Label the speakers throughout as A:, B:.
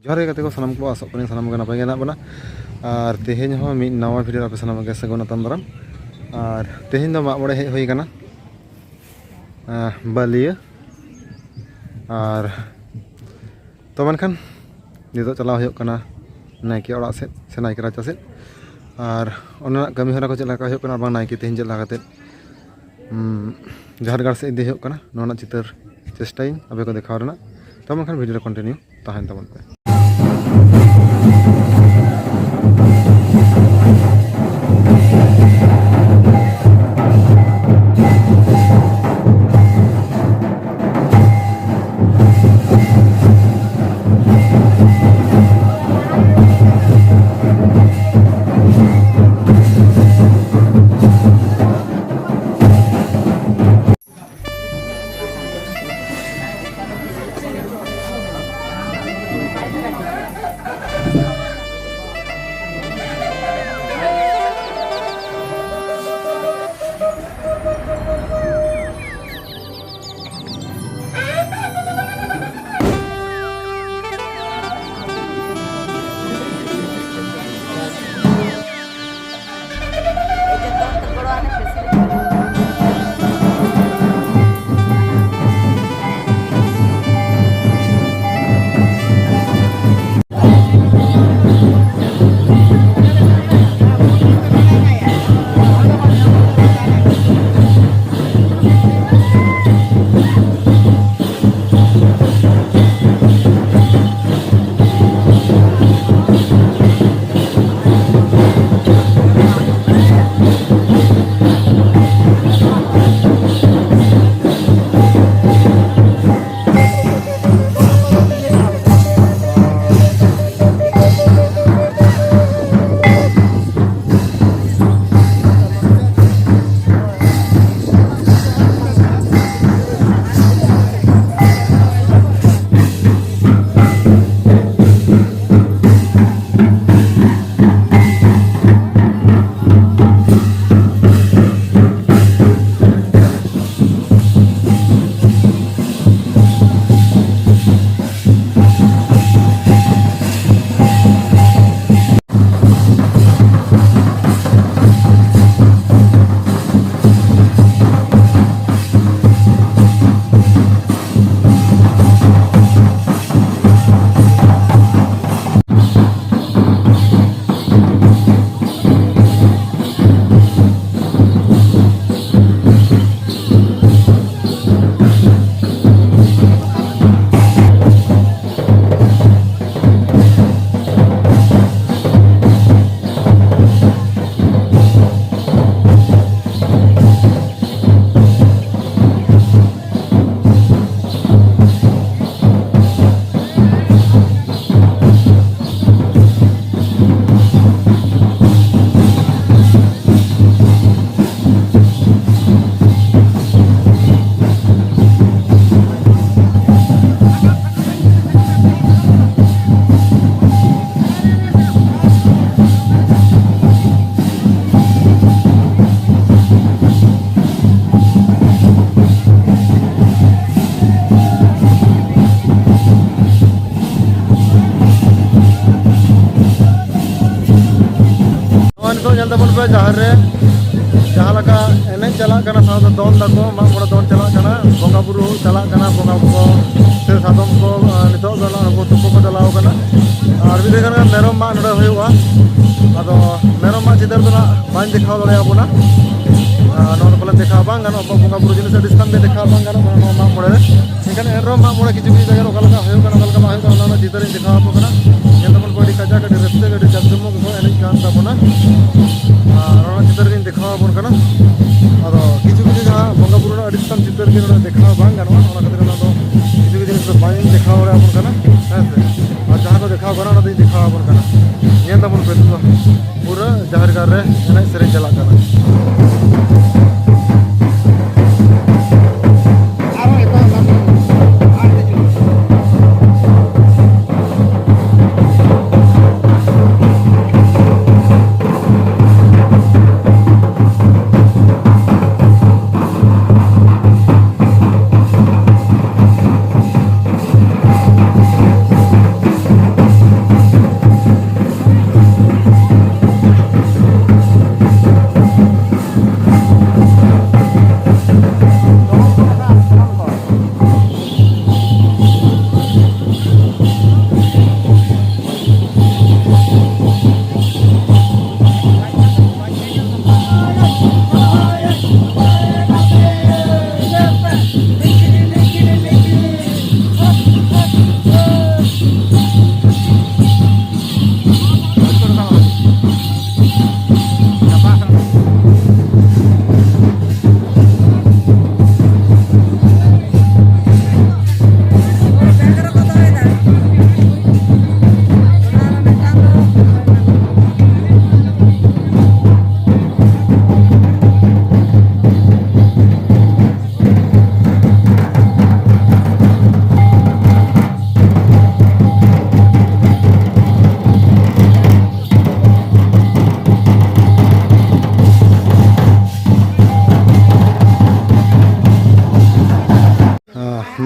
A: जोहार गे गाते को सानाम को आसोग कनी सानाम गे नापाय गे हेनाग बोना और तेहेñ हो मिद नावा भिडियो आपे सानाम गे सागुन आताम दाराम और तेहेñ दो माग मोड़े हेज हुई काना बालिया और तो मनखान नितो चलाव हुयुग काना नायके ओड़ा सेद से नायके राचा सेद और ओना कमी हरा को चला का हुयुग काना बांग नायके तेहेñ चला काते झारगाड़ से इदी हुयुग काना नोना चितर चेष्टाई आपे को देखाव रेना तो मनखान भिडियो कंटिन्यू ताहेन ताबन पे। जहार जहाँ एने चला दोन दाको माग मोड़े दोन चला बंगा बुरु चला बंगा को से सादम को नितो तुको को चलाव और भी मेरम माग नोड़े हुआ अदो मेरम माग चितर दो बाñ देखाव दाड़ेयाबोना नोन पले देखा बांग गानो बंगा बुरु जिनिस डिस्काउंट में देखा बांग गानो माग मोड़े एखाने एनरो माग मोड़े किछु किछु जगह ओकालका हुयुग काना ओकालका बांग हुयुग काना चितर देखा आपो काना तबन को काजा गडी रस्ते गडी जगजमक को एने कान ताबोना और चितर गिन देखा बन काना अदो किछु किछु जहाँ बंगा बुरु डिस्काउंट चितर गिन देखा बांग गानो ओना खातिर ना दो किछु किछु जिनिस बाñ देखा रे आपन काना हेसे और जहाँ को देखा गानो ना देखा बन काना ये तबन पे पूरा जहरगार रे एने सेरे चला काना।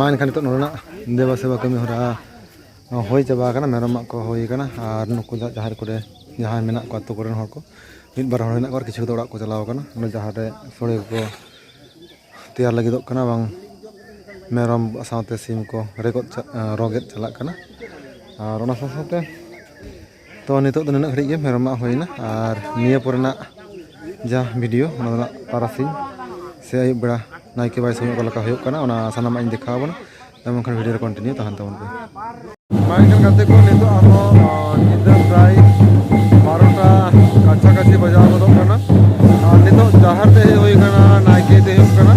A: ᱢᱟ ᱮᱱᱠᱷᱟᱱ ᱱᱤᱛᱚᱜ ᱱᱚᱰᱮᱱᱟᱜ ᱫᱮᱵᱟ ᱥᱮᱵᱟ ᱠᱟᱹᱢᱤ ᱦᱚᱨᱟ ᱦᱩᱭ ᱪᱟᱵᱟ ᱟᱠᱟᱱᱟ ᱢᱮᱨᱚᱢ ᱢᱟᱜ ᱠᱚ ᱦᱩᱭ ᱟᱠᱟᱱᱟ ᱟᱨ ᱱᱩᱠᱩ ᱡᱟᱦᱮᱨ ᱠᱚᱨᱮ ᱡᱟᱦᱟᱸᱭ ᱢᱮᱱᱟᱜ ᱠᱚᱣᱟ ᱟᱛᱳ ᱠᱚᱨᱮᱱ ᱦᱚᱲ ᱠᱚ ᱢᱤᱫ ᱵᱟᱨ ᱦᱚᱲ ᱢᱮᱱᱟᱜ ᱠᱚᱣᱟ ᱠᱤᱪᱷᱩ ᱫᱚ ᱚᱲᱟᱜ ᱠᱚ ᱪᱟᱞᱟᱣ ᱟᱠᱟᱱᱟ ᱚᱸᱰᱮ ᱡᱟᱦᱟᱸ ᱨᱮ ᱥᱳᱲᱮ ᱠᱚ ᱛᱮᱭᱟᱨ ᱞᱟᱹᱜᱤᱫᱚᱜ ᱠᱟᱱᱟ ᱵᱟᱝ ᱢᱮᱨᱚᱢ ᱥᱟᱶᱛᱮ ᱥᱤᱢ ᱠᱚ ᱨᱚᱜᱮᱫ ᱪᱟᱞᱟᱜ ᱠᱟᱱᱟ ᱟᱨ ᱚᱱᱟ ᱥᱟᱶᱛᱮ ᱛᱚ ᱱᱤᱛᱚᱜ ᱫᱚ ᱱᱤᱱᱟᱹᱜ ᱜᱷᱟᱹᱲᱤᱡ ᱜᱮ ᱢᱮᱨᱚᱢ ᱢᱟᱜ ᱦᱩᱭᱱᱟ ᱟᱨ ᱱᱤᱭᱟᱹ ᱯᱚᱨᱮᱱᱟᱜ ᱡᱟᱦᱟᱸ ᱵᱷᱤᱰᱤᱭᱳ ᱚᱱᱟ ᱫᱚ ᱛᱟᱨᱟᱥᱤᱧ ᱥᱮ ᱟᱹᱭᱩᱵ ᱵᱮᱲᱟ ᱱᱟᱭᱠᱮ ᱵᱟᱭ ᱥᱚᱢᱚᱭ ᱚᱠᱟ ᱞᱮᱠᱟ ᱦᱩᱭᱩᱜ ᱠᱟᱱᱟ ᱚᱱᱟ ᱥᱟᱱᱟᱢᱟᱜ ᱤᱧ ᱫᱮᱠᱷᱟᱣ ᱟᱵᱚᱱᱟ ᱮᱢᱚᱱᱠᱷᱟᱱ ᱵᱷᱤᱰᱤᱭᱳ ᱨᱮ ᱠᱚᱱᱴᱤᱱᱤᱭᱩ ᱛᱟᱦᱮᱱ ᱛᱟᱵᱚᱱ ᱯᱮ ᱢᱟ ᱮᱱᱠᱷᱟᱱ ᱜᱟᱛᱮ ᱠᱚ ᱱᱤᱛᱚᱜ ᱟᱨᱦᱚᱸ ᱧᱤᱫᱟᱹ ᱯᱨᱟᱭ 12টা ᱠᱟᱪᱷᱟ-ᱠᱟᱪᱷᱤ ᱵᱟᱡᱟᱣ ᱜᱚᱫᱚᱜ ᱠᱟᱱᱟ ᱟᱨ ᱱᱤᱛᱚᱜ ᱡᱟᱦᱮᱨ ᱛᱮ ᱦᱮᱡ ᱦᱩᱭ ᱟᱠᱟᱱᱟ ᱱᱟᱭᱠᱮ ᱛᱮ ᱦᱩᱭᱩᱜ ᱠᱟᱱᱟ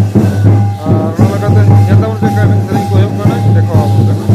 A: ᱟᱨ ᱚᱱᱟ ᱞᱮᱠᱟᱛᱮ ᱧᱮᱞ ᱛᱟᱵᱚᱱ ᱪᱮᱫ ᱞᱮᱠᱟ ᱮᱱᱮᱡ ᱥᱮᱨᱮᱧ ᱠᱚ ᱦᱩᱭᱩᱜ ᱠᱟᱱᱟ ᱫᱮᱠᱷᱟᱣ ᱟᱵᱚᱱ ᱠᱟᱱᱟ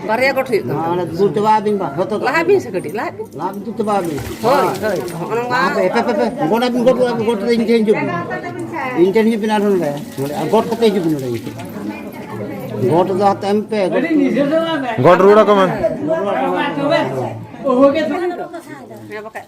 B: Karya kau ঠিক
C: Mana dulu coba abin pak, betul.
B: Lahabin sekali, lahabin.
C: Labin tu coba abin.
B: Hoi, hoi. Orang
C: Apa? Pepe. Gua abin gua tu injen juga. Injen juga benar benar. Gua kata juga benar itu. गोट दा tempeh
A: God ruda ko man.
B: Ya pakai.